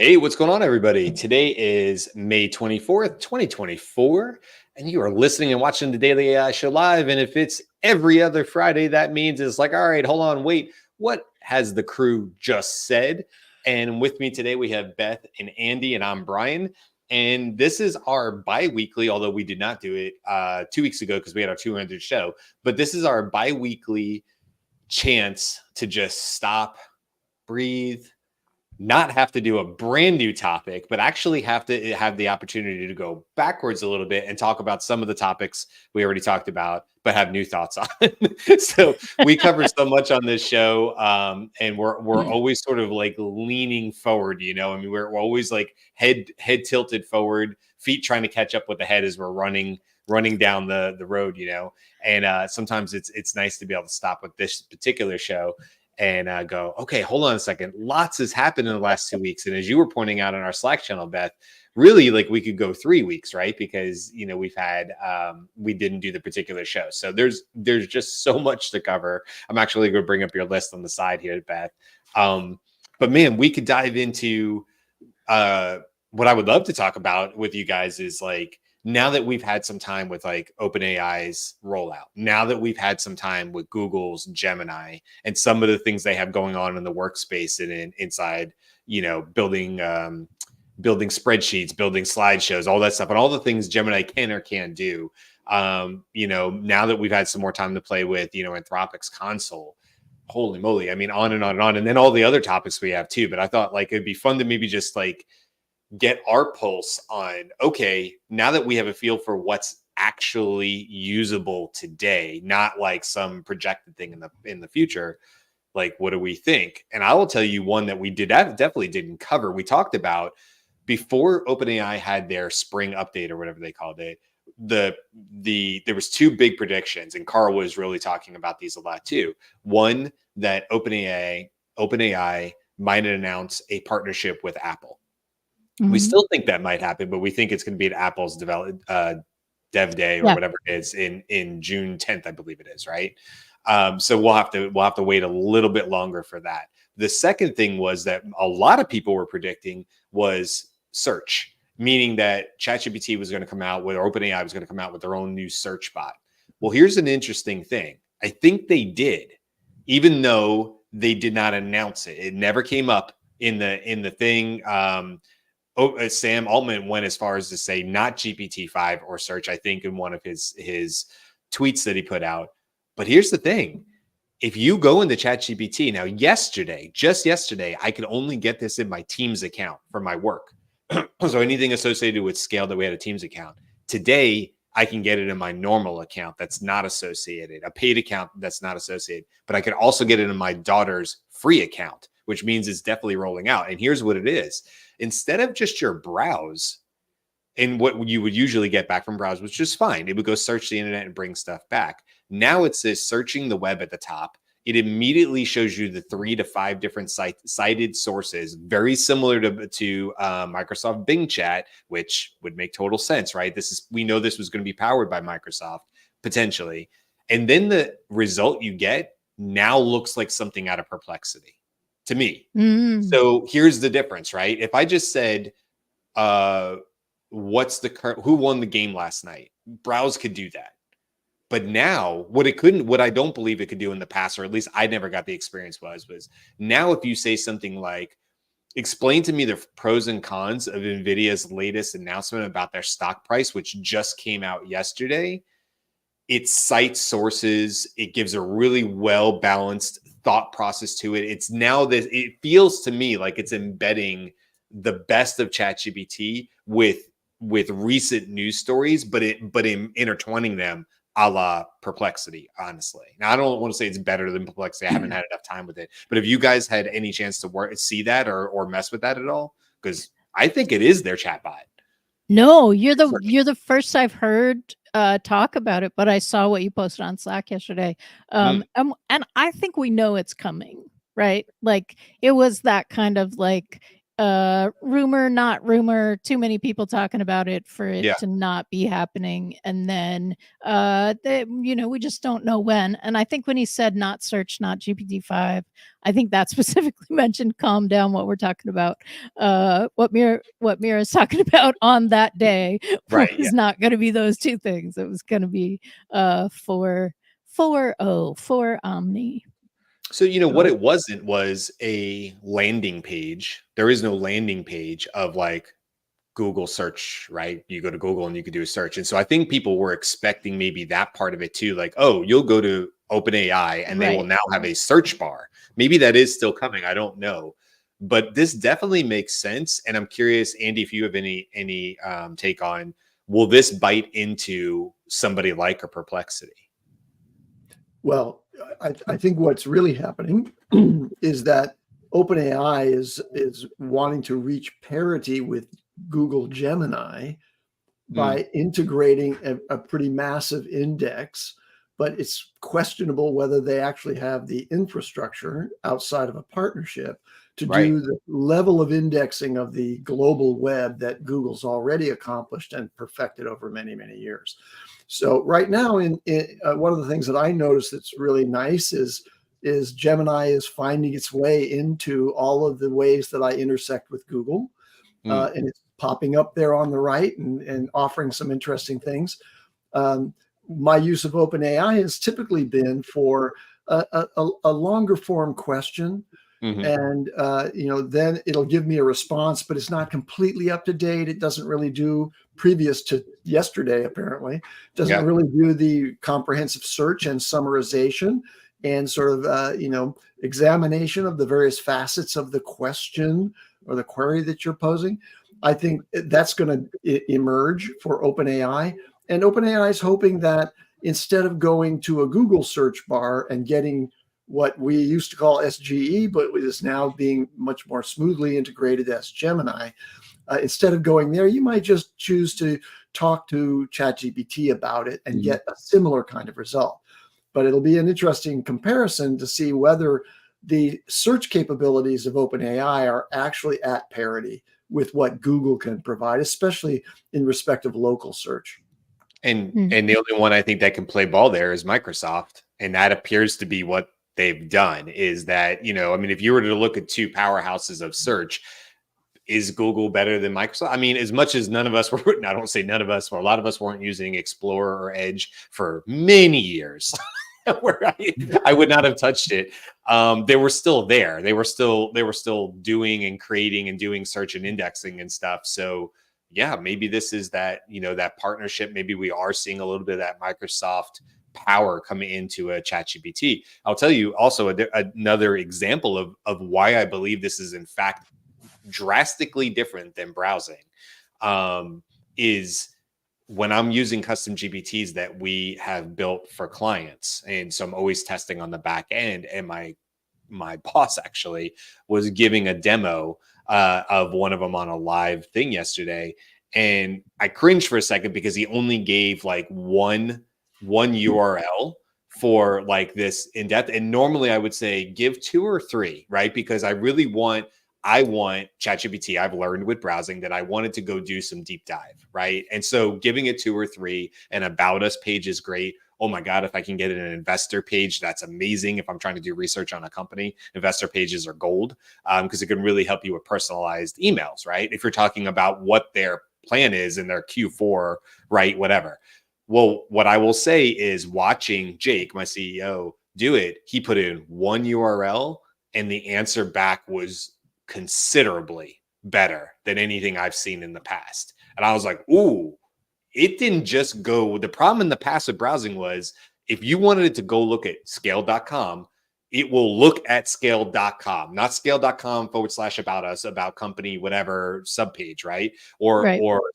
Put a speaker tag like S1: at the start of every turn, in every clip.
S1: Hey, what's going on, everybody? Today is May 24th, 2024, and you are listening and watching the Daily AI Show live. And if it's every other Friday, that means it's like, all right, hold on, wait, what has the crew just said? And with me today, we have Beth and Andy, and I'm Brian. And this is our bi-weekly, although we did not do it 2 weeks ago because we had our 200th show, but this is our bi-weekly chance to just stop, breathe, not have to do a brand new topic, but actually have to have the opportunity to go backwards a little bit and talk about some of the topics we already talked about, but have new thoughts on. So we cover so much on this show, and we're always sort of like leaning forward. I mean, we're always like head tilted forward, feet trying to catch up with the head as we're running down the road. And sometimes it's nice to be able to stop with this particular show and go, okay, hold on a second. Lots has happened in the last 2 weeks. And as you were pointing out on our Slack channel, Beth, really like we could go 3 weeks, right? Because, we've had, we didn't do the particular show. So there's just so much to cover. I'm actually going to bring up your list on the side here, Beth. But man, we could dive into what I would love to talk about with you guys is like, now that we've had some time with like OpenAI's rollout, now that we've had some time with Google's Gemini and some of the things they have going on in the workspace and inside, building spreadsheets, building slideshows, all that stuff, and all the things Gemini can or can't do. Now that we've had some more time to play with, Anthropic's console, holy moly. I mean, on and on and on. And then all the other topics we have too. But I thought like it'd be fun to maybe just like get our pulse on, okay, now that we have a feel for what's actually usable today, not like some projected thing in the future, like what do we think? And I will tell you one that we definitely didn't cover. We talked about before OpenAI had their spring update or whatever they called it. There was two big predictions, and Carl was really talking about these a lot too. One, that OpenAI might announce a partnership with Apple. We still think that might happen, but we think it's going to be at Apple's Dev Day or whatever it is in June 10th, I believe it is, right? So we'll have to wait a little bit longer for that. The second thing was that a lot of people were predicting was search, meaning that ChatGPT was going to come out with, or OpenAI was going to come out with their own new search bot. Well, here's an interesting thing. I think they did, even though they did not announce it. It never came up in the thing. Sam Altman went as far as to say not GPT-5 or search, I think, in one of his tweets that he put out. But here's the thing. If you go into ChatGPT now, just yesterday, I could only get this in my Teams account for my work. So anything associated with Scale that we had a Teams account. Today, I can get it in my normal account that's not associated, a paid account that's not associated. But I could also get it in my daughter's free account, which means it's definitely rolling out. And here's what it is. Instead of just your browse and what you would usually get back from browse, which is fine. It would go search the internet and bring stuff back. Now it says searching the web at the top. It immediately shows you the 3 to 5 different cited sources, very similar to Microsoft Bing Chat, which would make total sense, right? We know this was going to be powered by Microsoft potentially. And then the result you get now looks like something out of Perplexity to me. So here's the difference, right? If I just said, who won the game last night? Browse could do that. But now what I don't believe it could do in the past, or at least I never got the experience was now if you say something like, explain to me the pros and cons of NVIDIA's latest announcement about their stock price, which just came out yesterday, it cites sources. It gives a really well-balanced thought process to it. It's now that it feels to me like it's embedding the best of ChatGPT with recent news stories, but in intertwining them a la Perplexity, honestly. Now, I don't want to say it's better than Perplexity. I haven't had enough time with it. But have you guys had any chance to see that or mess with that at all? Because I think it is their chatbot.
S2: No, you're the first I've heard talk about it, but I saw what you posted on Slack yesterday. And I think we know it's coming, right? Like it was that kind of like rumor, not rumor, too many people talking about it for it
S1: Yeah.
S2: to not be happening. And then, we just don't know when. And I think when he said not search, not GPT-5, I think that specifically mentioned calm down what we're talking about. What Mira is talking about on that day
S1: Right. Yeah.
S2: was not going to be those two things. It was going to be for Omni.
S1: So, what it wasn't was a landing page. There is no landing page of like Google search, right? You go to Google and you could do a search. And so I think people were expecting maybe that part of it too. Like, oh, you'll go to OpenAI and they will
S2: Right.
S1: now have a search bar. Maybe that is still coming. I don't know. But this definitely makes sense. And I'm curious, Andy, if you have any take on, will this bite into somebody like a Perplexity?
S3: Well, I think what's really happening is that OpenAI is wanting to reach parity with Google Gemini by integrating a pretty massive index, but it's questionable whether they actually have the infrastructure outside of a partnership to
S1: Right.
S3: do the level of indexing of the global web that Google's already accomplished and perfected over many, many years. So right now, in one of the things that I noticed that's really nice is Gemini is finding its way into all of the ways that I intersect with Google, and it's popping up there on the right and offering some interesting things. My use of OpenAI has typically been for a longer form question. And, then it'll give me a response, but it's not completely up to date. It doesn't really do, previous to yesterday, apparently, doesn't really do the comprehensive search and summarization and sort of, examination of the various facets of the question or the query that you're posing. I think that's going to emerge for OpenAI. And OpenAI is hoping that instead of going to a Google search bar and getting what we used to call SGE, but is now being much more smoothly integrated as Gemini, instead of going there, you might just choose to talk to ChatGPT about it and get a similar kind of result. But it'll be an interesting comparison to see whether the search capabilities of OpenAI are actually at parity with what Google can provide, especially in respect of local search.
S1: And the only one I think that can play ball there is Microsoft. And that appears to be what they've done, is that, if you were to look at two powerhouses of search, is Google better than Microsoft? I mean, as much as none of us were, I don't say none of us, but a lot of us weren't using Explorer or Edge for many years. Where I would not have touched it. They were still there. They were still doing and creating and doing search and indexing and stuff. So yeah, maybe this is that, that partnership. Maybe we are seeing a little bit of that Microsoft power coming into a ChatGPT. I'll tell you also another example of why I believe this is in fact drastically different than browsing, is when I'm using custom GPTs that we have built for clients. And so I'm always testing on the back end. And my boss actually was giving a demo of one of them on a live thing yesterday. And I cringed for a second because he only gave like one URL for like this in depth. And normally I would say give 2 or 3, right? Because I want ChatGPT. I've learned with browsing that I wanted to go do some deep dive, right? And so giving it 2 or 3, an about us page is great. Oh my God, if I can get an investor page, that's amazing. If I'm trying to do research on a company, investor pages are gold, because it can really help you with personalized emails, right? If you're talking about what their plan is in their Q4, right? Whatever. Well, what I will say is watching Jake, my CEO, do it, he put in one URL and the answer back was considerably better than anything I've seen in the past. And I was like, ooh, it didn't just go. The problem in the past with browsing was if you wanted it to go look at scale.com, it will look at scale.com, not scale.com / about us, about company, whatever subpage, right? Or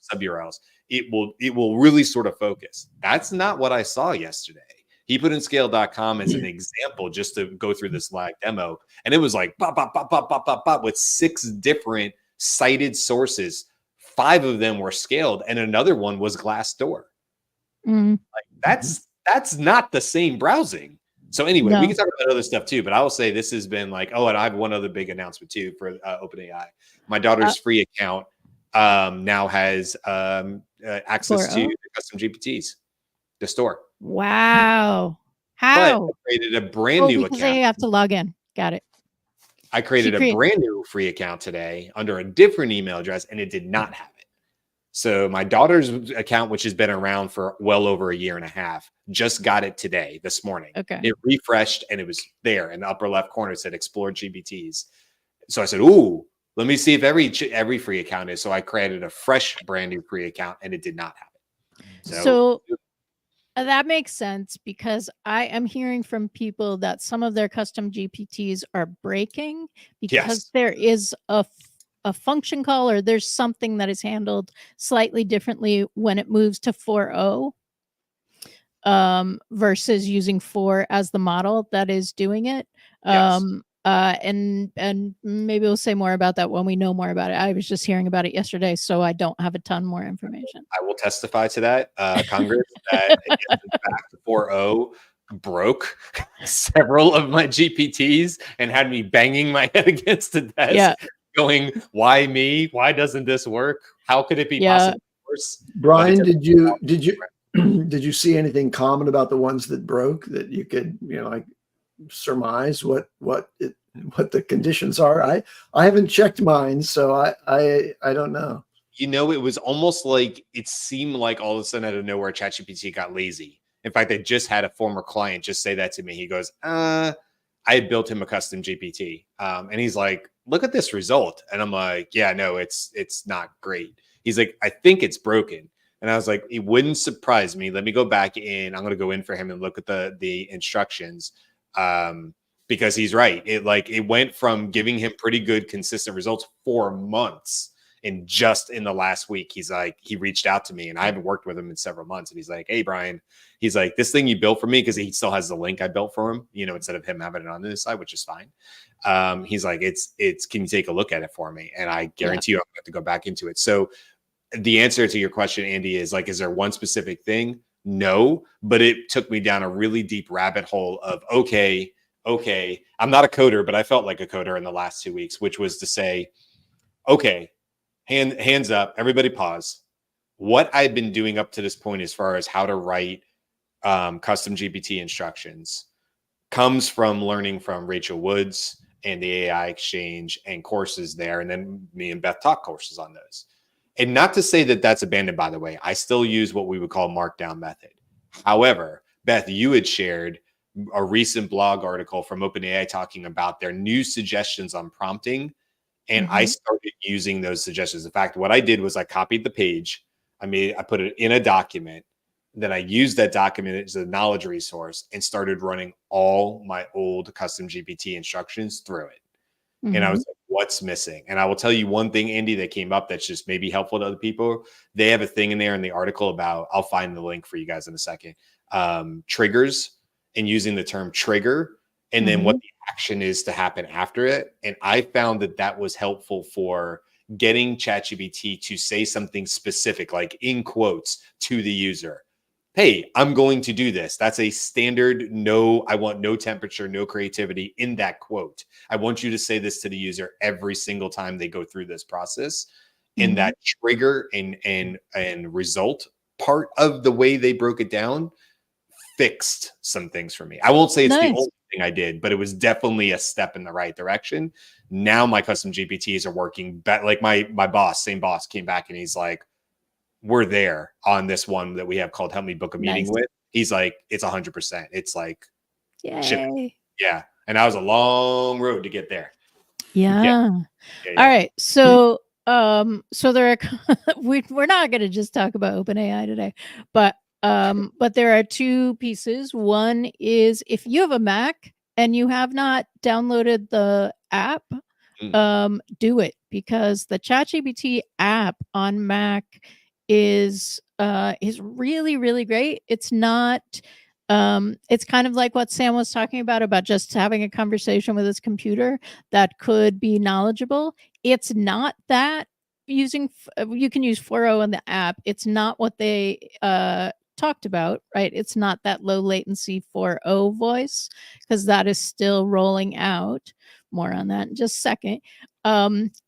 S1: sub URLs. It will really sort of focus. That's not what I saw yesterday. He put in scale.com as an example just to go through this live demo. And it was like pop, pop, pop, pop, pop, pop, pop, with 6 different cited sources. 5 of them were scaled and another one was Glassdoor. Like that's not the same browsing. So anyway, we
S2: No.
S1: can talk about other stuff too, but I will say this has been like, oh, and I have one other big announcement too for OpenAI. My daughter's free account now has access to
S2: 4.0?
S1: the custom GPTs, the store.
S2: Wow.
S1: But I
S2: How?
S1: created a brand
S2: Oh,
S1: new
S2: because
S1: account.
S2: they have to log in. Got it.
S1: I created a brand new free account today under a different email address, and it did not have it. So my daughter's account, which has been around for well over a year and a half, just got it today, this morning.
S2: Okay.
S1: It refreshed and it was there in the upper left corner. It said explore GPTs. So I said, ooh, let me see if every free account is. So I created a fresh brand new free account and it did not have it.
S2: So that makes sense, because I am hearing from people that some of their custom GPTs are breaking because there is a function call, or there's something that is handled slightly differently when it moves to 4.0 versus using 4 as the model that is doing it. And maybe we'll say more about that when we know more about it. I was just hearing about it yesterday, so I don't have a ton more information.
S1: I will testify to that, Congress, that in fact 4.0 broke several of my GPTs and had me banging my head against the desk, going, "Why me? Why doesn't this work? How could it be possibly worse?"
S3: Brian, did you see anything common about the ones that broke that you could like surmise what the conditions are? I haven't checked mine, so I don't know.
S1: It was almost like it seemed like all of a sudden out of nowhere, ChatGPT got lazy. In fact, I just had a former client just say that to me. He goes, I had built him a custom GPT. And he's like, look at this result. And I'm like, yeah, no, it's not great. He's like, I think it's broken. And I was like, it wouldn't surprise me. Let me go back in. I'm going to go in for him and look at the instructions. Because he's right. It went from giving him pretty good, consistent results for months. And just in the last week, he reached out to me, and I haven't worked with him in several months. And he's like, hey, Brian, he's like, this thing you built for me, because he still has the link I built for him, instead of him having it on this side, which is fine. He's like, can you take a look at it for me? And I guarantee you I'm going to have to go back into it. So the answer to your question, Andy, is like, is there one specific thing? No, but it took me down a really deep rabbit hole of, okay, I'm not a coder, but I felt like a coder in the last 2 weeks, which was to say, okay, hands up, everybody pause. What I've been doing up to this point as far as how to write custom GPT instructions comes from learning from Rachel Woods and the AI Exchange and courses there. And then me and Beth taught courses on those. And not to say that that's abandoned, by the way. I still use what we would call markdown method. However, Beth, you had shared a recent blog article from OpenAI talking about their new suggestions on prompting. And I started using those suggestions. In fact, what I did was I copied the page. I put it in a document. Then I used that document as a knowledge resource and started running all my old custom GPT instructions through it. And I was like, what's missing? And I will tell you one thing, Andy, that came up that's just maybe helpful to other people. They have a thing in there in the article about, I'll find the link for you guys in a second, triggers, and using the term trigger, and then what the action is to happen after it. And I found that was helpful for getting ChatGPT to say something specific, like in quotes, to the user. Hey, I'm going to do this. That's a standard I want no temperature, no creativity in that quote. I want you to say this to the user every single time they go through this process. And that trigger and result part of the way they broke it down fixed some things for me. I won't say it's the only thing I did, but it was definitely a step in the right direction. Now my custom GPTs are working better. Like my same boss came back and he's like, we're there on this one that we have called Help Me Book a Meeting with. He's like, it's 100%. It's like,
S2: yay.
S1: Yeah. And that was a long road to get there.
S2: Yeah. All right. So, so there are, we're not going to just talk about OpenAI today, but there are two pieces. One is if you have a Mac and you have not downloaded the app, do it, because the ChatGPT app on Mac is really, really great. It's not, it's kind of like what Sam was talking about just having a conversation with his computer that could be knowledgeable. It's not that. You can use 4.0 in the app. It's not what they talked about, right? It's not that low latency 4.0 voice, because that is still rolling out. More on that in just a second.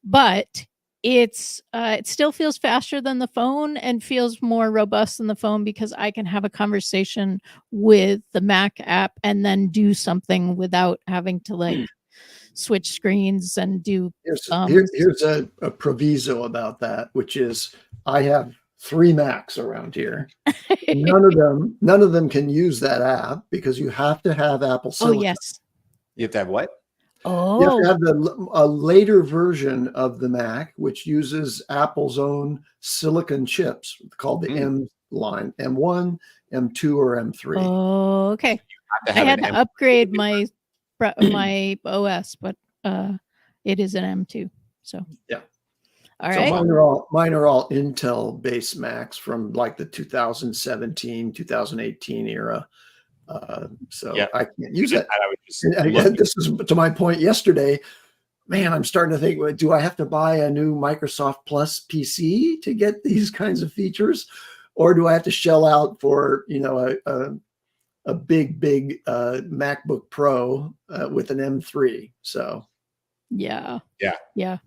S2: But it still feels faster than the phone and feels more robust than the phone, because I can have a conversation with the Mac app and then do something without having to like switch screens and do
S3: Here's a proviso about that, which is I have 3 Macs around here. None of them can use that app because you have to have Apple Silicon.
S2: Oh, yes.
S1: You have to have what?
S3: You have
S2: Oh,
S3: to have a later version of the Mac, which uses Apple's own silicon chips called the M line, M1, M2, or M3.
S2: oh, okay.
S1: To
S2: I
S1: have
S2: had
S1: an
S2: to
S1: M-
S2: upgrade my OS, but it is an M2. So
S3: Yeah.
S2: all
S3: So
S2: right.
S3: mine are all Intel based Macs from like the 2017, 2018 era. So
S1: Yeah.
S3: I can't use
S1: Just
S3: it.
S1: that I would just
S3: And
S1: look-
S3: this is to my point yesterday. Man, I'm starting to think, well, do I have to buy a new Microsoft Plus PC to get these kinds of features? Or do I have to shell out for, a big MacBook Pro with an M3? So
S2: Yeah.
S1: Yeah.
S2: Yeah.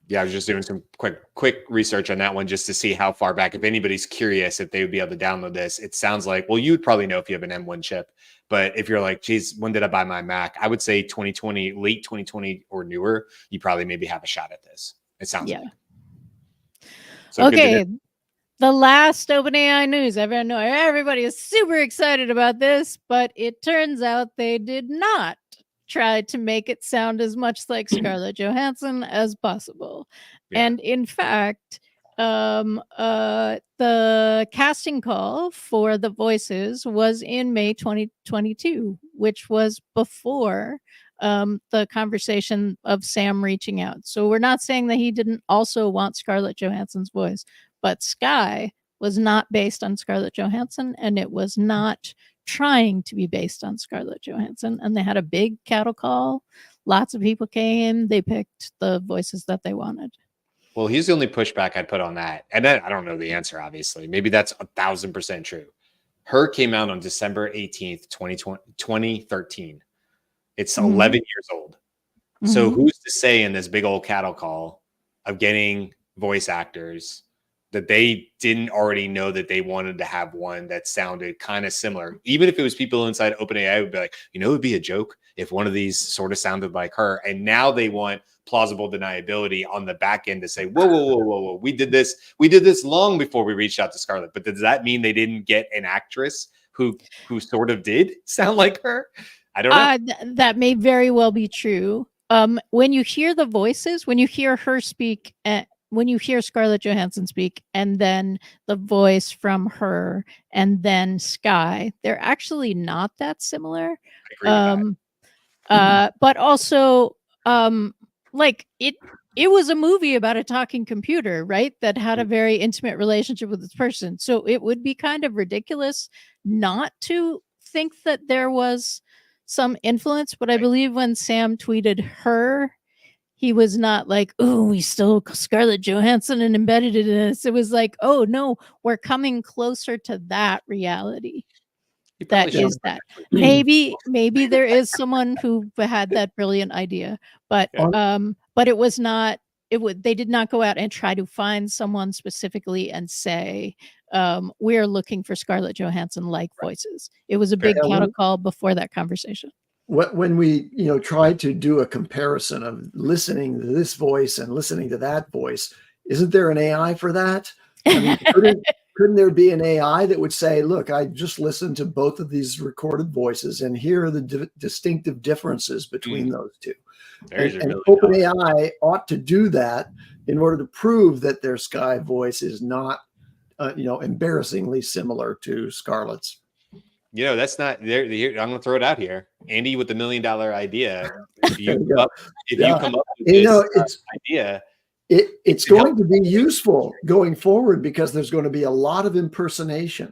S1: Yeah, I was just doing some quick research on that one just to see how far back. If anybody's curious if they would be able to download this, it sounds like, well, you would probably know if you have an M1 chip. But if you're like, geez, when did I buy my Mac? I would say 2020, late 2020 or newer, you probably maybe have a shot at this. It sounds
S2: Yeah.
S1: like. So good to
S2: Okay.
S1: know.
S2: The last OpenAI news. Everybody is super excited about this, but it turns out they did not try to make it sound as much like Scarlett Johansson as possible.
S1: Yeah.
S2: And in fact, the casting call for the voices was in May 2022, which was before the conversation of Sam reaching out. So we're not saying that he didn't also want Scarlett Johansson's voice, but Sky was not based on Scarlett Johansson, and it was not trying to be based on Scarlett Johansson. And they had a big cattle call. Lots of people came. They picked the voices that they wanted.
S1: Well, he's the only pushback I'd put on that. And then I don't know the answer, obviously. Maybe that's 1,000% true. Her came out on December 18th, 2013. It's 11 years old. So who's to say in this big old cattle call of getting voice actors that they didn't already know that they wanted to have one that sounded kind of similar? Even if it was people inside OpenAI would be like, it would be a joke if one of these sort of sounded like her. And now they want plausible deniability on the back end to say, whoa. We did this long before we reached out to Scarlett. But does that mean they didn't get an actress who sort of did sound like her? I don't know.
S2: That may very well be true. When you hear the voices, when you hear her speak, when you hear Scarlett Johansson speak, and then the voice from her, and then Sky, they're actually not that similar.
S1: I agree with that.
S2: But also, like it was a movie about a talking computer, right? That had a very intimate relationship with this person. So it would be kind of ridiculous not to think that there was some influence. But I believe when Sam tweeted her, he was not like, oh, we stole Scarlett Johansson and embedded it in this. It was like, oh no, we're coming closer to that reality. That is that. Maybe there is someone who had that brilliant idea, but it was not. They did not go out and try to find someone specifically and say, we're looking for Scarlett Johansson like voices. It was a big cattle call before that conversation.
S3: When we try to do a comparison of listening to this voice and listening to that voice, isn't there an AI for that? I mean, couldn't there be an AI that would say, look, I just listened to both of these recorded voices, and here are the distinctive differences between those two? And OpenAI ought to do that in order to prove that their Sky voice is not embarrassingly similar to Scarlett's.
S1: That's not there. I'm going to throw it out here. Andy with the $1 million idea. If you come up with this idea,
S3: it's going to be useful going forward because there's going to be a lot of impersonation.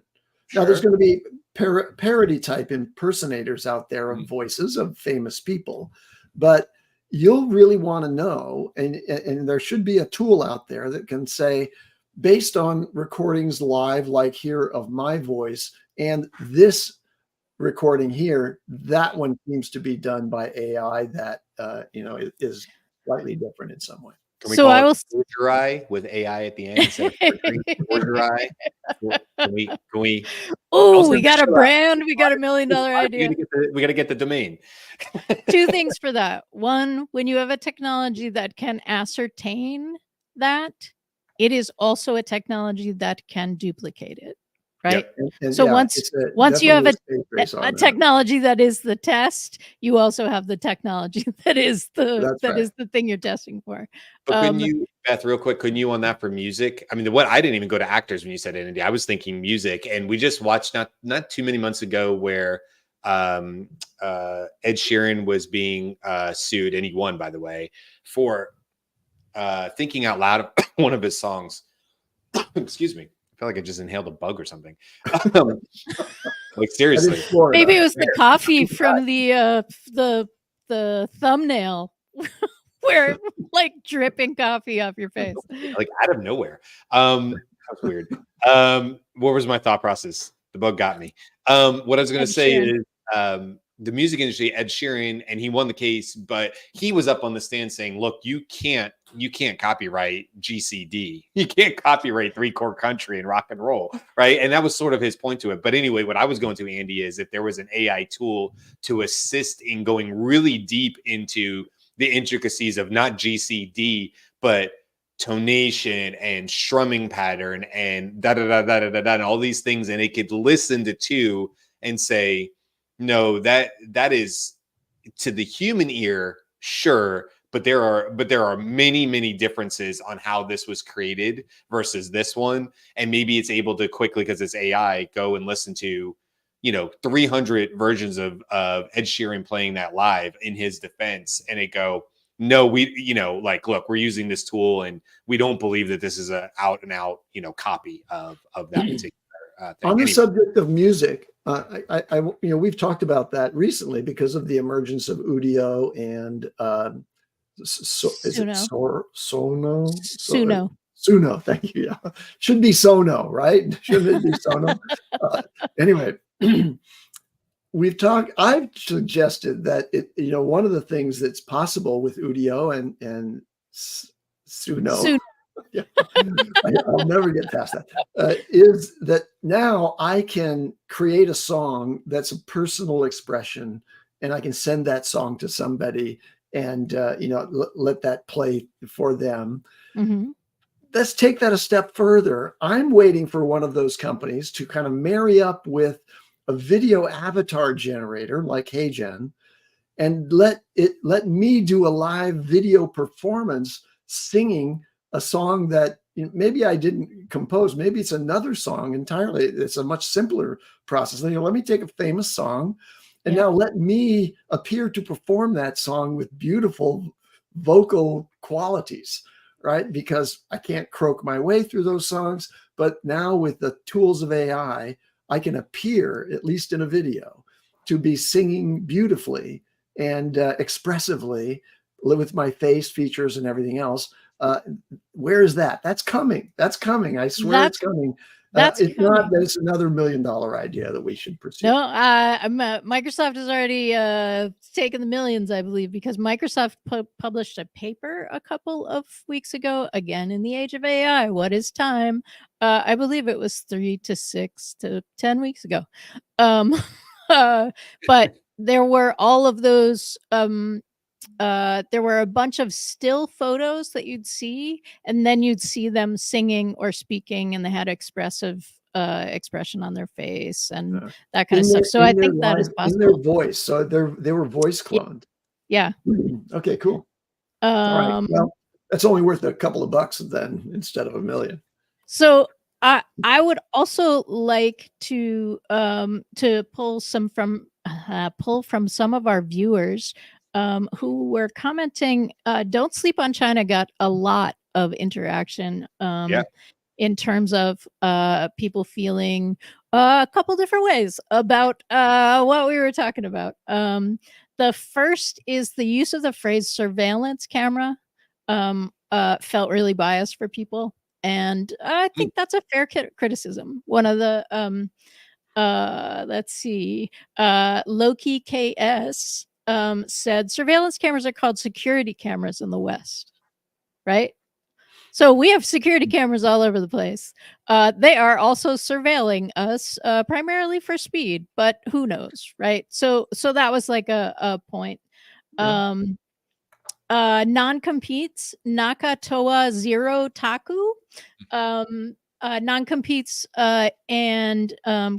S3: Now, there's going to be parody type impersonators out there of voices of famous people, but you'll really want to know, and there should be a tool out there that can say, based on recordings live, like here of my voice, and this recording here, that one seems to be done by AI that is slightly different in some way.
S1: Can we
S2: So
S1: call
S2: I
S1: it
S2: will.
S1: Georgia Eye with AI at the end instead of Georgia Eye? Can we
S2: Oh,
S1: also
S2: we got a
S1: chill out.
S2: brand. We got $1 million idea.
S1: We got to get the domain.
S2: Two things for that. One, when you have a technology that can ascertain that, it is also a technology that can duplicate it, right?
S3: And
S2: So
S3: yeah,
S2: once
S3: it's
S2: you have
S3: definitely space race on
S2: a
S3: that.
S2: technology that is the test, you also have the technology that is
S3: That's right.
S2: the thing you're testing for.
S1: But couldn't you, Beth, real quick, couldn't you on that for music? I mean, I didn't even go to actors when you said entity. I was thinking music, and we just watched not too many months ago where Ed Sheeran was being sued, and he won, by the way, for thinking out loud of one of his songs. Excuse me. I feel like I just inhaled a bug or something. Like seriously.
S2: Maybe it was the coffee from the thumbnail where like dripping coffee off your face.
S1: Like out of nowhere. That was weird. What was my thought process? The bug got me. What I was going to say is the music industry, Ed Sheeran, and he won the case, but he was up on the stand saying, look, you can't copyright GCD. You can't copyright Three Chord Country and rock and roll, right? And that was sort of his point to it. But anyway, what I was going to, Andy, is if there was an AI tool to assist in going really deep into the intricacies of not GCD, but tonation and strumming pattern and da da da da da da and all these things, and it could listen to two and say, no, that is to the human ear, sure, but there are many differences on how this was created versus this one, and maybe it's able to quickly, because it's AI, go and listen to 300 versions of Ed Sheeran playing that live in his defense, and it go, no, we look, we're using this tool and we don't believe that this is a out and out copy of that particular thing.
S3: On the subject of music, we've talked about that recently because of the emergence of Udio and Suno. Thank you. Yeah, should be Sono, right? Shouldn't it be Sono? Anyway, I've suggested that one of the things that's possible with Udio and Suno. Yeah. I'll never get past that. Is that now I can create a song that's a personal expression, and I can send that song to somebody, and let that play for them.
S2: Mm-hmm.
S3: Let's take that a step further. I'm waiting for one of those companies to kind of marry up with a video avatar generator like HeyGen, and let me do a live video performance singing a song that maybe I didn't compose. Maybe it's another song entirely. It's a much simpler process. Let me take a famous song and now let me appear to perform that song with beautiful vocal qualities, right? Because I can't croak my way through those songs, but now with the tools of AI, I can appear, at least in a video, to be singing beautifully and expressively with my face features and everything else. Where is that? That's coming. I swear it's coming. It's not that it's another $1 million idea that we should pursue.
S2: No, Microsoft has already taken the millions, I believe, because Microsoft published a paper a couple of weeks ago, again, in the age of AI. What is time? I believe it was 3 to 6 to 10 weeks ago. But there were all of those there were a bunch of still photos that you'd see, and then you'd see them singing or speaking, and they had expressive expression on their face and that kind of stuff. So I think that is possible.
S3: In their voice. So they were voice cloned.
S2: Yeah.
S3: Okay, cool. All right. Well, that's only worth a couple of bucks then instead of $1 million.
S2: So I would also like to pull from some of our viewers who were commenting. Don't Sleep on China got a lot of interaction in terms of people feeling a couple different ways about what we were talking about. The first is the use of the phrase surveillance camera felt really biased for people. And I think that's a fair criticism. One of the let's see, Loki KS said surveillance cameras are called security cameras in the West, right? So we have security cameras all over the place. They are also surveilling us primarily for speed, but who knows, right? So that was like a point.
S3: Yeah.
S2: Non-competes, Nakatoa Zero Taku, non-competes and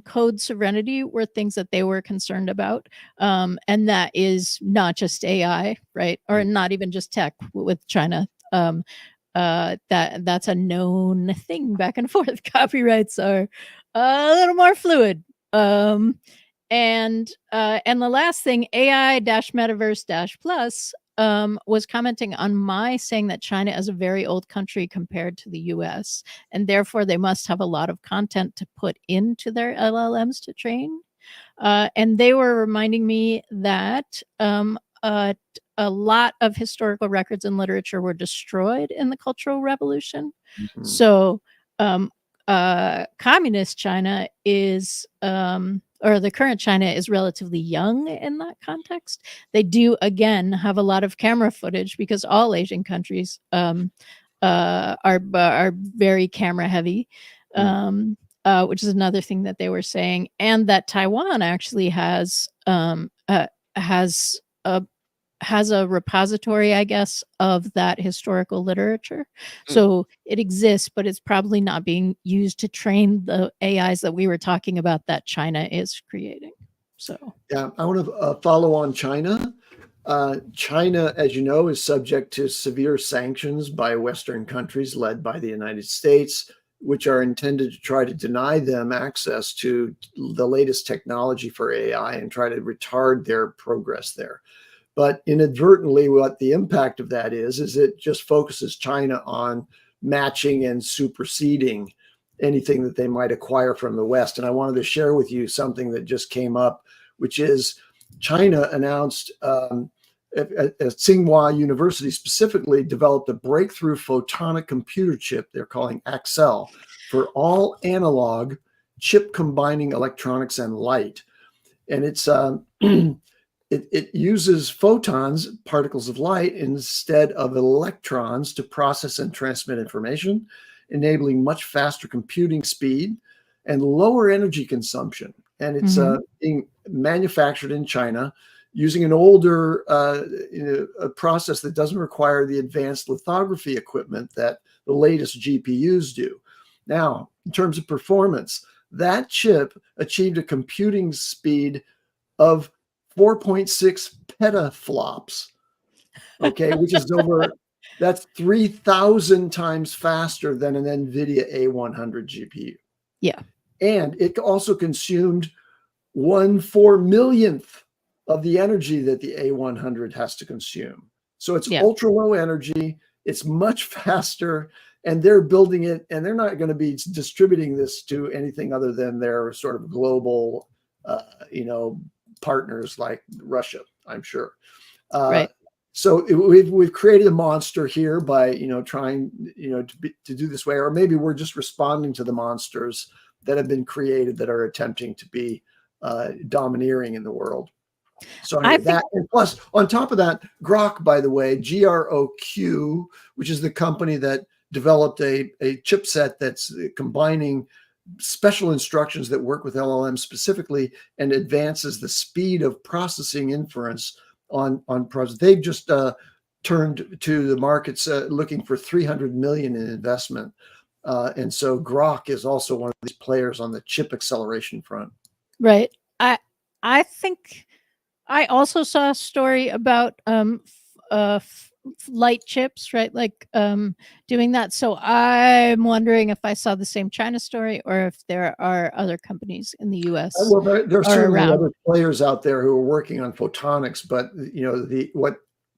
S2: code sovereignty were things that they were concerned about, and that is not just AI, right? Or not even just tech with China. That's a known thing back and forth. Copyrights are a little more fluid. And the last thing, AI-Metaverse-Plus was commenting on my saying that China is a very old country compared to the US, and therefore they must have a lot of content to put into their LLMs to train. And they were reminding me that a lot of historical records and literature were destroyed in the Cultural Revolution.
S3: Mhm.
S2: So communist China is or the current China is relatively young in that context. They do again have a lot of camera footage because all Asian countries are very camera heavy, which is another thing that they were saying, and that Taiwan actually has a repository, I guess, of that historical literature. So it exists, but it's probably not being used to train the AIs that we were talking about that China is creating. So
S3: yeah, I want to follow on China. China, as you know, is subject to severe sanctions by Western countries led by the United States, which are intended to try to deny them access to the latest technology for AI and try to retard their progress there. But inadvertently, what the impact of that is it just focuses China on matching and superseding anything that they might acquire from the West. And I wanted to share with you something that just came up, which is China announced at Tsinghua University specifically developed a breakthrough photonic computer chip they're calling Axel for all analog chip combining electronics and light. And it's it uses photons, particles of light, instead of electrons to process and transmit information, enabling much faster computing speed and lower energy consumption. And it's being manufactured in China using an older a process that doesn't require the advanced lithography equipment that the latest GPUs do. Now, in terms of performance, that chip achieved a computing speed of 4.6 petaflops, okay, which is that's 3,000 times faster than an NVIDIA A100 GPU.
S2: Yeah.
S3: And it also consumed 1/4 millionth of the energy that the A100 has to consume. So it's ultra low energy, it's much faster, and they're building it, and they're not going to be distributing this to anything other than their sort of global, partners like Russia, I'm sure.
S2: Right.
S3: So we've created a monster here by trying to do this way, or maybe we're just responding to the monsters that have been created that are attempting to be domineering in the world. So anyway, and plus on top of that, Grok, by the way, GROQ, which is the company that developed a chipset that's combining special instructions that work with LLM specifically and advances the speed of processing inference on projects. They've just turned to the markets looking for $300 million in investment. And so Grok is also one of these players on the chip acceleration front.
S2: Right. I think I also saw a story about light chips, right? Like doing that. So I'm wondering if I saw the same China story or if there are other companies in the US.
S3: Well, there are certainly other players out there who are working on photonics, but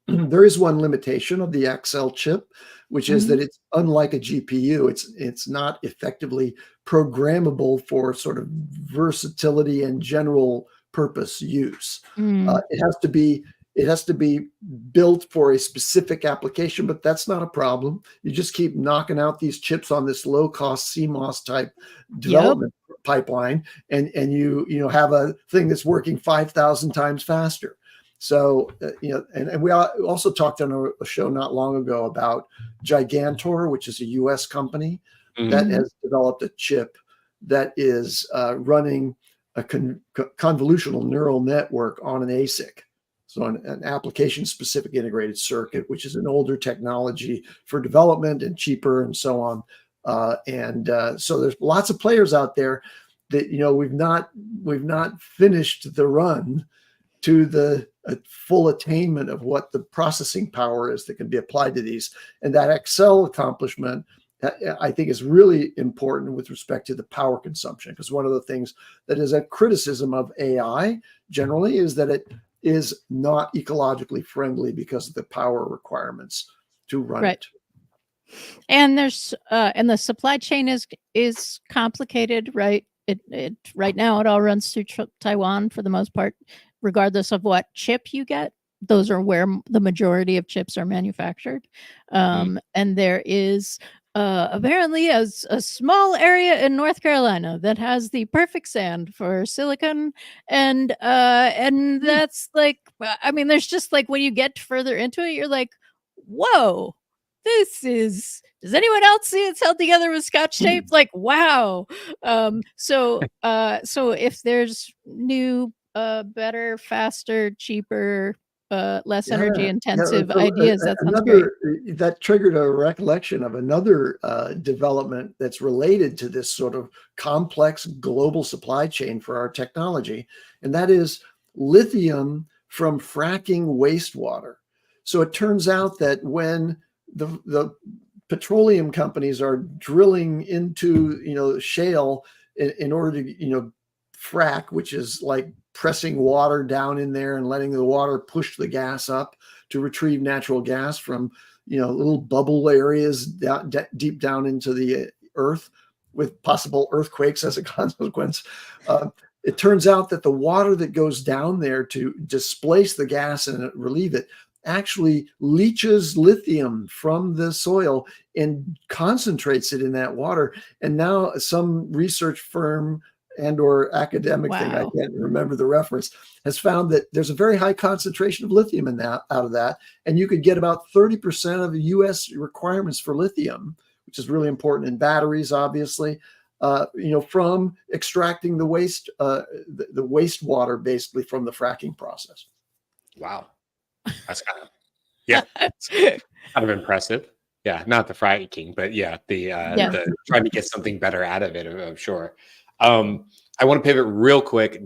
S3: there is one limitation of the Axel chip, which is that it's unlike a GPU. It's not effectively programmable for sort of versatility and general purpose use. It has to be It has to be built for a specific application, but that's not a problem. You just keep knocking out these chips on this low cost CMOS type development pipeline, and you have a thing that's working 5,000 times faster. So, and we also talked on a show not long ago about Gigantor, which is a US company that has developed a chip that is running a convolutional neural network on an ASIC. So an application-specific integrated circuit, which is an older technology for development and cheaper and so on. So there's lots of players out there that, we've not finished the run to the full attainment of what the processing power is that can be applied to these. And that Excel accomplishment, I think, is really important with respect to the power consumption, because one of the things that is a criticism of AI generally is that it is not ecologically friendly because of the power requirements to run it.
S2: And there's and the supply chain is complicated, right? It right now it all runs through Taiwan for the most part, regardless of what chip you get. Those are where the majority of chips are manufactured. And there is apparently a small area in North Carolina that has the perfect sand for silicon, and that's like, I mean, there's just like, when you get further into it, you're like, whoa, does anyone else see it's held together with Scotch tape? Like, wow. So if there's new, better, faster, cheaper, less energy intensive ideas, that sounds great.
S3: That triggered a recollection of another development that's related to this sort of complex global supply chain for our technology, and that is lithium from fracking wastewater. So it turns out that when the petroleum companies are drilling into shale in order to frack, which is like pressing water down in there and letting the water push the gas up to retrieve natural gas from little bubble areas deep down into the earth, with possible earthquakes as a consequence. It turns out that the water that goes down there to displace the gas and relieve it actually leaches lithium from the soil and concentrates it in that water. And now some research firm and or academic thing, I can't remember the reference, has found that there's a very high concentration of lithium in that, out of that. And you could get about 30% of the US requirements for lithium, which is really important in batteries, obviously, from extracting the wastewater basically from the fracking process.
S1: Wow. That's kind of impressive. Yeah. Not the fracking, but the trying to get something better out of it, I'm sure. I want to pivot real quick,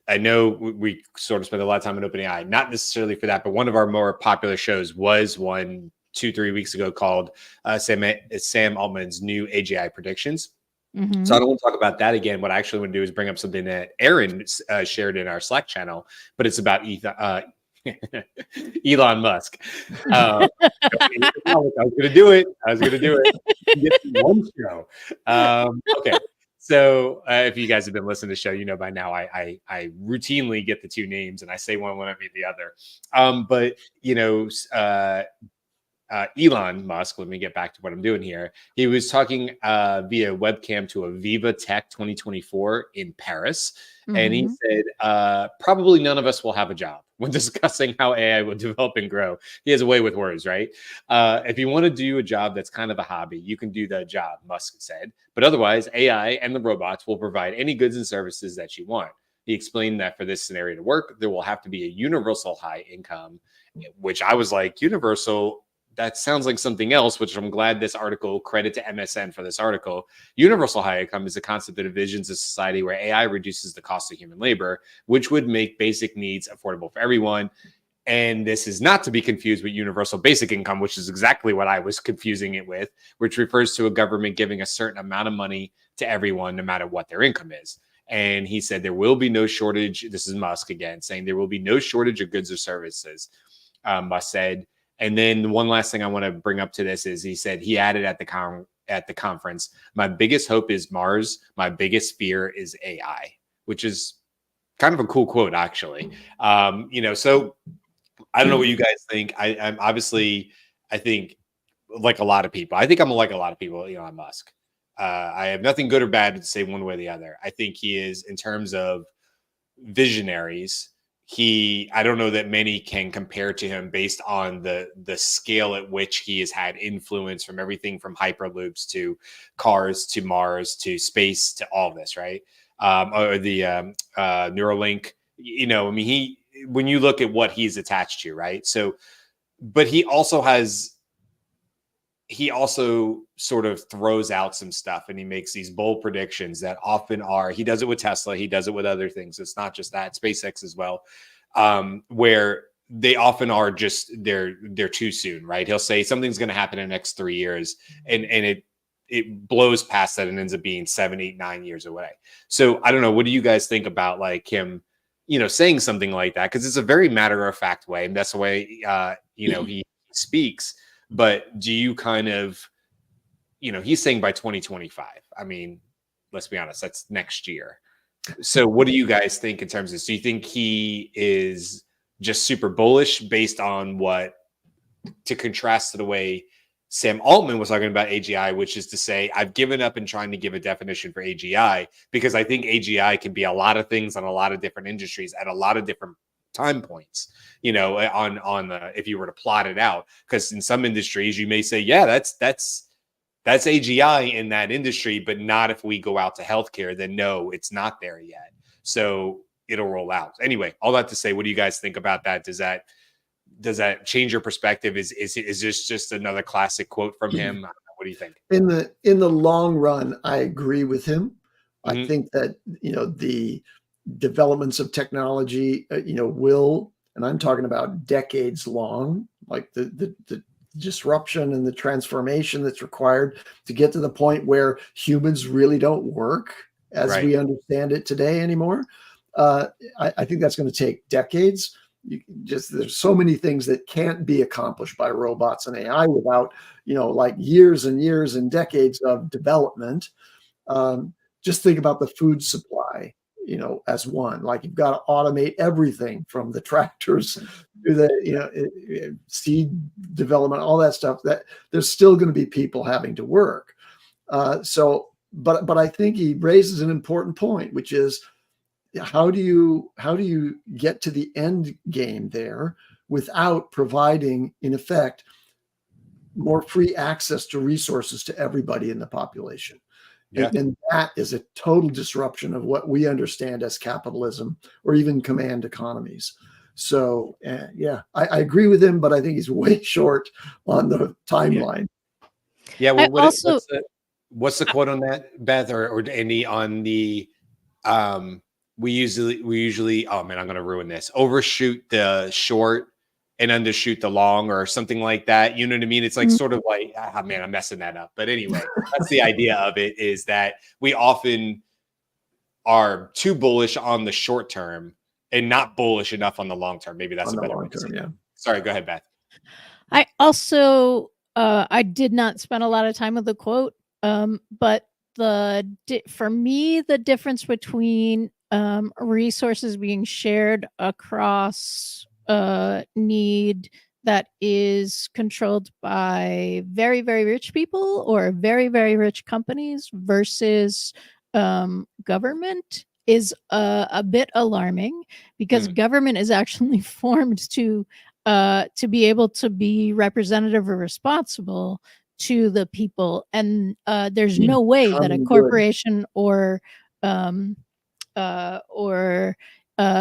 S1: I know we sort of spent a lot of time on OpenAI, not necessarily for that, but one of our more popular shows was 2-3 weeks ago called Sam Altman's new AGI predictions. So I don't want to talk about that again. What I actually want to do is bring up something that Aaron shared in our Slack channel, but it's about Elon Musk. I was going to do it. Get one show. Okay. So if you guys have been listening to the show, by now I routinely get the two names and I say one when I mean the other. But Elon Musk, let me get back to what I'm doing here. He was talking via webcam to Aviva Tech 2024 in Paris. And he said, probably none of us will have a job when discussing how AI will develop and grow. He has a way with words, right? If you want to do a job that's kind of a hobby, you can do the job, Musk said. But otherwise, AI and the robots will provide any goods and services that you want. He explained that for this scenario to work, there will have to be a universal high income, which I was like, universal? That sounds like something else, which I'm glad this article, credit to MSN for this article. Universal high income is a concept that envisions a society where AI reduces the cost of human labor, which would make basic needs affordable for everyone. And this is not to be confused with universal basic income, which is exactly what I was confusing it with, which refers to a government giving a certain amount of money to everyone, no matter what their income is. And he said there will be no shortage. This is Musk again saying there will be no shortage of goods or services, Musk said. And then one last thing I want to bring up to this is he said he added at the conference, my biggest hope is Mars. My biggest fear is AI, which is kind of a cool quote, actually. So I don't know what you guys think. I'm obviously, I think, like a lot of people. I think I'm like a lot of people, Elon Musk. I have nothing good or bad to say one way or the other. I think he is, in terms of visionaries, I don't know that many can compare to him based on the scale at which he has had influence, from everything from hyperloops to cars to Mars to space to all this, right? Or the Neuralink. I mean, when you look at what he's attached to, right? So, but he also sort of throws out some stuff, and he makes these bold predictions that often he does it with Tesla, he does it with other things. It's not just that, SpaceX as well, where they often are just, they're too soon, right? He'll say something's going to happen in the next 3 years, and it blows past that and ends up being 7, 8, 9 years away. So I don't know. What do you guys think about like him, saying something like that? Because it's a very matter of fact way, and that's the way, he speaks. But do you kind of, he's saying by 2025. I mean, let's be honest, that's next year. So what do you guys think in terms of this? Do you think he is just super bullish based on to contrast to the way Sam Altman was talking about AGI, which is to say, I've given up in trying to give a definition for AGI because I think AGI can be a lot of things on a lot of different industries at a lot of different time points, if you were to plot it out, because in some industries you may say, yeah, that's AGI in that industry, but not if we go out to healthcare, then no, it's not there yet. So it'll roll out. Anyway, all that to say, what do you guys think about that? Does that change your perspective? Is this just another classic quote from him? I don't know. What do you think?
S3: In the long run, I agree with him.
S1: Mm-hmm.
S3: I think that, the developments of technology, will, and I'm talking about decades long, like the disruption and the transformation that's required to get to the point where humans really don't work as we understand it today anymore. I think that's going to take decades. There's so many things that can't be accomplished by robots and AI without, like years and years and decades of development. Just think about the food supply, as one. Like, you've got to automate everything from the tractors to the, seed development, all that stuff. That there's still going to be people having to work. But I think he raises an important point, which is, how do you get to the end game there without providing, in effect, more free access to resources to everybody in the population? Yeah. And that is a total disruption of what we understand as capitalism or even command economies. So, I agree with him, but I think he's way short on the timeline.
S1: Yeah. Well, what's the quote on that, Beth or Andy, on the we usually, oh man, I'm going to ruin this, overshoot the short and undershoot the long, or something like that. You know what I mean? It's like sort of like, man, I'm messing that up. But anyway, that's the idea of it, is that we often are too bullish on the short term and not bullish enough on the long term. Maybe that's a better way to say it. Sorry, go ahead, Beth.
S2: I also, I did not spend a lot of time with the quote, but for me, the difference between resources being shared across need that is controlled by very, very rich people or very, very rich companies versus government is a bit alarming, because government is actually formed to be able to be representative or responsible to the people, and there's no way that a corporation or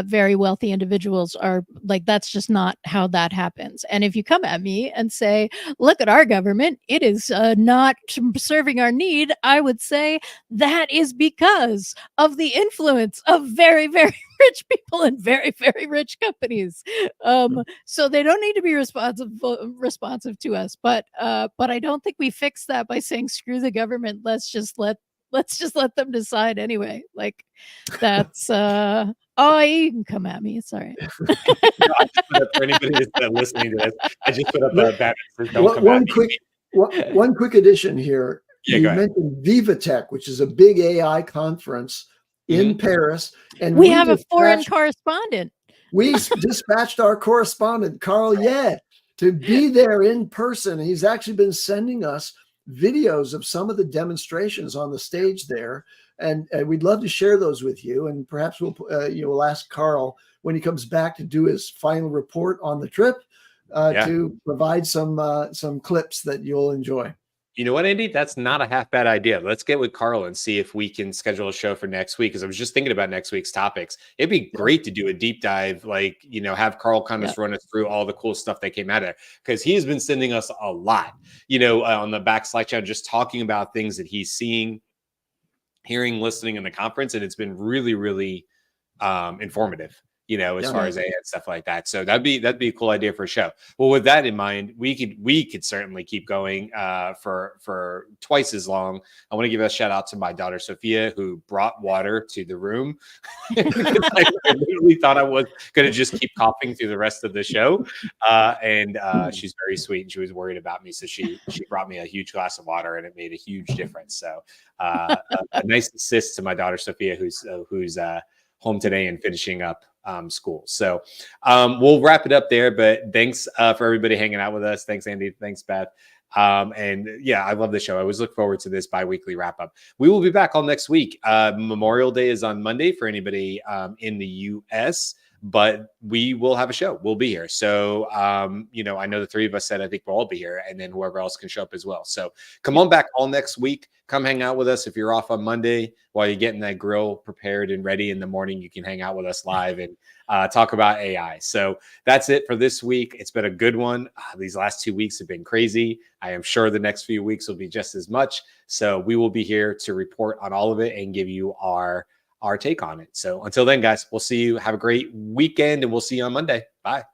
S2: very wealthy individuals are like, that's just not how that happens. And if you come at me and say, look at our government, it is not serving our need, I would say that is because of the influence of very, very rich people and very, very rich companies. So they don't need to be responsive to us. But I don't think we fix that by saying, screw the government, let's just let them decide anyway. Like, that's oh, you can come at me. It's all right.
S1: No, I just put up, for anybody that's listening to this, I just put up a banner that says, don't come at me.
S3: One quick addition here.
S1: Yeah,
S3: you mentioned VivaTech, which is a big AI conference in Paris. And
S2: we have a foreign correspondent.
S3: We dispatched our correspondent, Carl Yeh, to be there in person. He's actually been sending us videos of some of the demonstrations on the stage there. And we'd love to share those with you. And perhaps we'll ask Carl when he comes back to do his final report on the trip to provide some clips that you'll enjoy.
S1: You know what, Andy? That's not a half bad idea. Let's get with Carl and see if we can schedule a show for next week. Because I was just thinking about next week's topics. It'd be great to do a deep dive, like, have Carl kind of run us through all the cool stuff that came out of it. Because he's been sending us a lot, on the back slide channel, just talking about things that he's seeing, hearing, listening in the conference. And it's been really, really informative. As far as AI and stuff like that. So that'd be a cool idea for a show. Well, with that in mind, we could certainly keep going for twice as long. I want to give a shout out to my daughter Sophia, who brought water to the room. I literally thought I was going to just keep coughing through the rest of the show. And she's very sweet, and she was worried about me, so she brought me a huge glass of water, and it made a huge difference. So a nice assist to my daughter Sophia, who's home today and finishing up school. So we'll wrap it up there, but thanks for everybody hanging out with us. Thanks, Andy. Thanks, Beth. And yeah, I love the show. I always look forward to this bi-weekly wrap up. We will be back all next week. Memorial Day is on Monday for anybody in the US, but we will have a show. We'll be here. So, I know the three of us said, I think we'll all be here, and then whoever else can show up as well. So come on back all next week. Come hang out with us. If you're off on Monday while you're getting that grill prepared and ready in the morning, you can hang out with us live and talk about AI. So that's it for this week. It's been a good one. These last 2 weeks have been crazy. I am sure the next few weeks will be just as much. So we will be here to report on all of it and give you our take on it. So until then, guys, we'll see you. Have a great weekend, and we'll see you on Monday. Bye.